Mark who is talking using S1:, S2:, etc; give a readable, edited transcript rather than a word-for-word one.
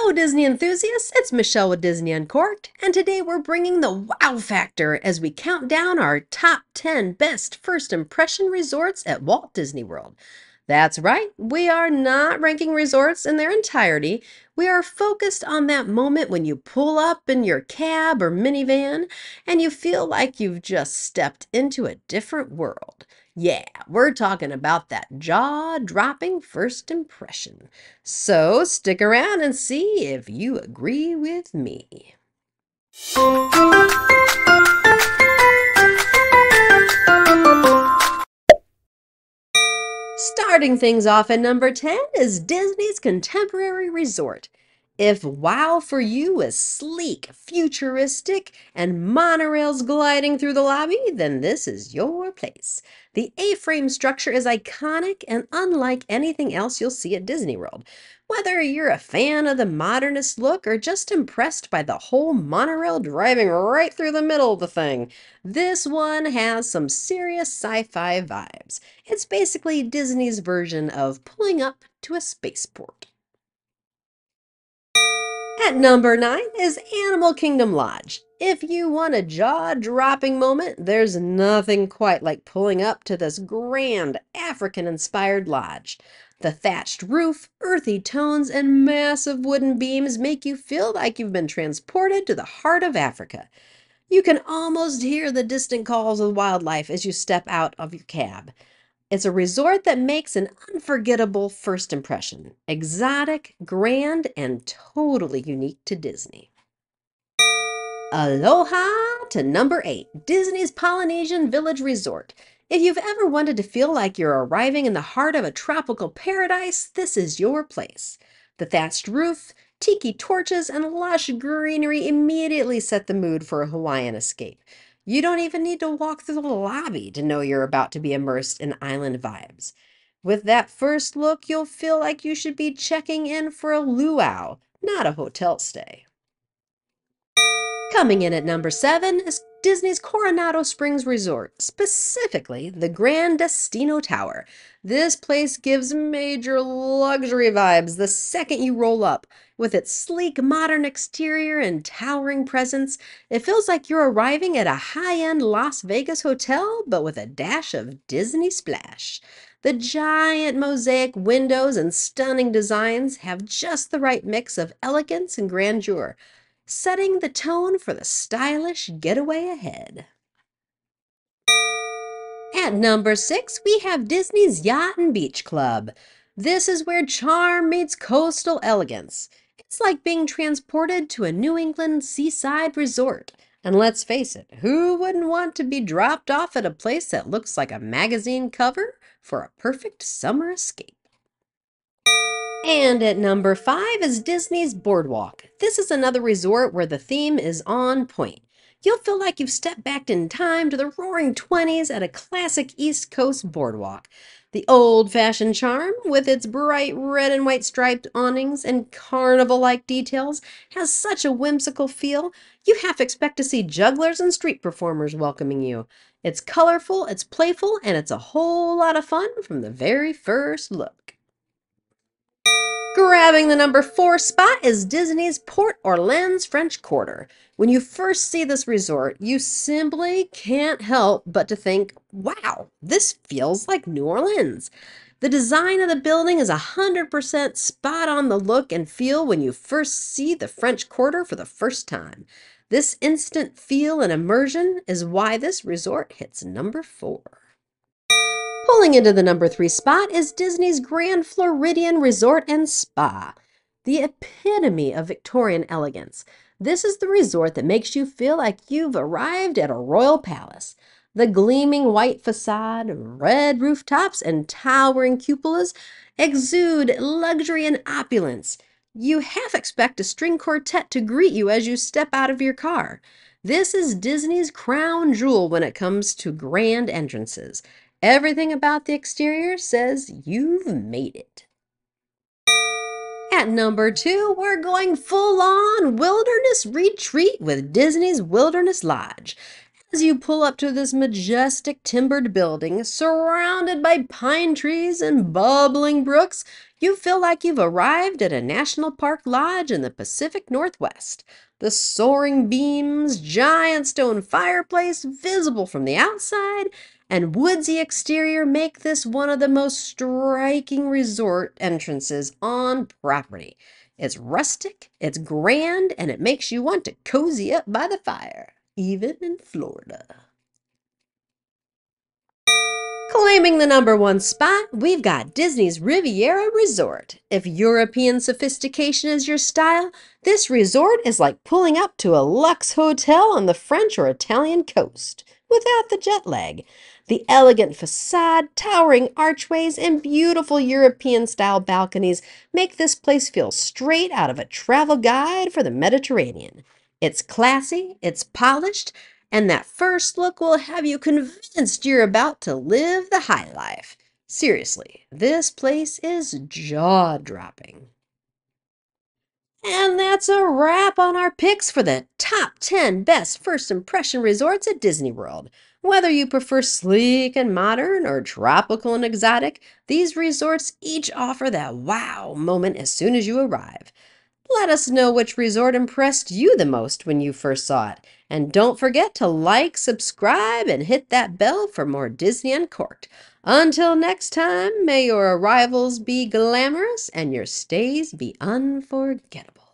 S1: Hello, Disney enthusiasts! It's Michele with Disney Uncorked, and today we're bringing the wow factor as we count down our top 10 best first impression resorts at Walt Disney World. That's right, we are not ranking resorts in their entirety. We are focused on that moment when you pull up in your cab or minivan and you feel like you've just stepped into a different world. Yeah, we're talking about that jaw-dropping first impression. So stick around and see if you agree with me. Starting things off at number 10 is Disney's Contemporary Resort. If wow for you is sleek, futuristic, and monorails gliding through the lobby, then this is your place. The A-frame structure is iconic and unlike anything else you'll see at Disney World. Whether you're a fan of the modernist look or just impressed by the whole monorail driving right through the middle of the thing, this one has some serious sci-fi vibes. It's basically Disney's version of pulling up to a spaceport. At number 9 is Animal Kingdom Lodge. If you want a jaw-dropping moment, there's nothing quite like pulling up to this grand African-inspired lodge. The thatched roof, earthy tones, and massive wooden beams make you feel like you've been transported to the heart of Africa. You can almost hear the distant calls of wildlife as you step out of your cab. It's a resort that makes an unforgettable first impression. Exotic, grand, and totally unique to Disney. Aloha to number 8, Disney's Polynesian Village Resort. If you've ever wanted to feel like you're arriving in the heart of a tropical paradise, this is your place. The thatched roof, tiki torches, and lush greenery immediately set the mood for a Hawaiian escape. You don't even need to walk through the lobby to know you're about to be immersed in island vibes. With that first look, you'll feel like you should be checking in for a luau, not a hotel stay. Coming in at number 7 is Disney's Coronado Springs Resort, specifically the Grand Destino Tower. This place gives major luxury vibes the second you roll up. With its sleek modern exterior and towering presence, it feels like you're arriving at a high-end Las Vegas hotel, but with a dash of Disney splash. The giant mosaic windows and stunning designs have just the right mix of elegance and grandeur, setting the tone for the stylish getaway ahead. At number 6, we have Disney's Yacht and Beach Club. This is where charm meets coastal elegance. It's like being transported to a New England seaside resort. And let's face it, who wouldn't want to be dropped off at a place that looks like a magazine cover for a perfect summer escape? And at number 5 is Disney's Boardwalk. This is another resort where the theme is on point. You'll feel like you've stepped back in time to the roaring 20s at a classic East Coast boardwalk. The old-fashioned charm, with its bright red and white striped awnings and carnival-like details, has such a whimsical feel, you half expect to see jugglers and street performers welcoming you. It's colorful, it's playful, and it's a whole lot of fun from the very first look. Grabbing the number 4 spot is Disney's Port Orleans French Quarter. When you first see this resort, you simply can't help but to think, wow, this feels like New Orleans. The design of the building is 100% spot on the look and feel when you first see the French Quarter for the first time. This instant feel and immersion is why this resort hits number 4. Pulling into the number 3 spot is Disney's Grand Floridian Resort and Spa, the epitome of Victorian elegance. This is the resort that makes you feel like you've arrived at a royal palace. The gleaming white facade, red rooftops, and towering cupolas exude luxury and opulence. You half expect a string quartet to greet you as you step out of your car. This is Disney's crown jewel when it comes to grand entrances. Everything about the exterior says you've made it. At number 2, we're going full-on wilderness retreat with Disney's Wilderness Lodge. As you pull up to this majestic timbered building, surrounded by pine trees and bubbling brooks, you feel like you've arrived at a national park lodge in the Pacific Northwest. The soaring beams, giant stone fireplace visible from the outside, and woodsy exterior make this one of the most striking resort entrances on property. It's rustic, it's grand, and it makes you want to cozy up by the fire, even in Florida. Claiming the #1 spot, we've got Disney's Riviera Resort. If European sophistication is your style, this resort is like pulling up to a luxe hotel on the French or Italian coast, without the jet lag. The elegant facade, towering archways, and beautiful European-style balconies make this place feel straight out of a travel guide for the Mediterranean. It's classy, it's polished, and that first look will have you convinced you're about to live the high life. Seriously, this place is jaw-dropping. And that's a wrap on our picks for the top 10 best first impression resorts at Disney World. Whether you prefer sleek and modern or tropical and exotic, these resorts each offer that wow moment as soon as you arrive. Let us know which resort impressed you the most when you first saw it. And don't forget to like, subscribe, and hit that bell for more Disney Uncorked. Until next time, may your arrivals be glamorous and your stays be unforgettable.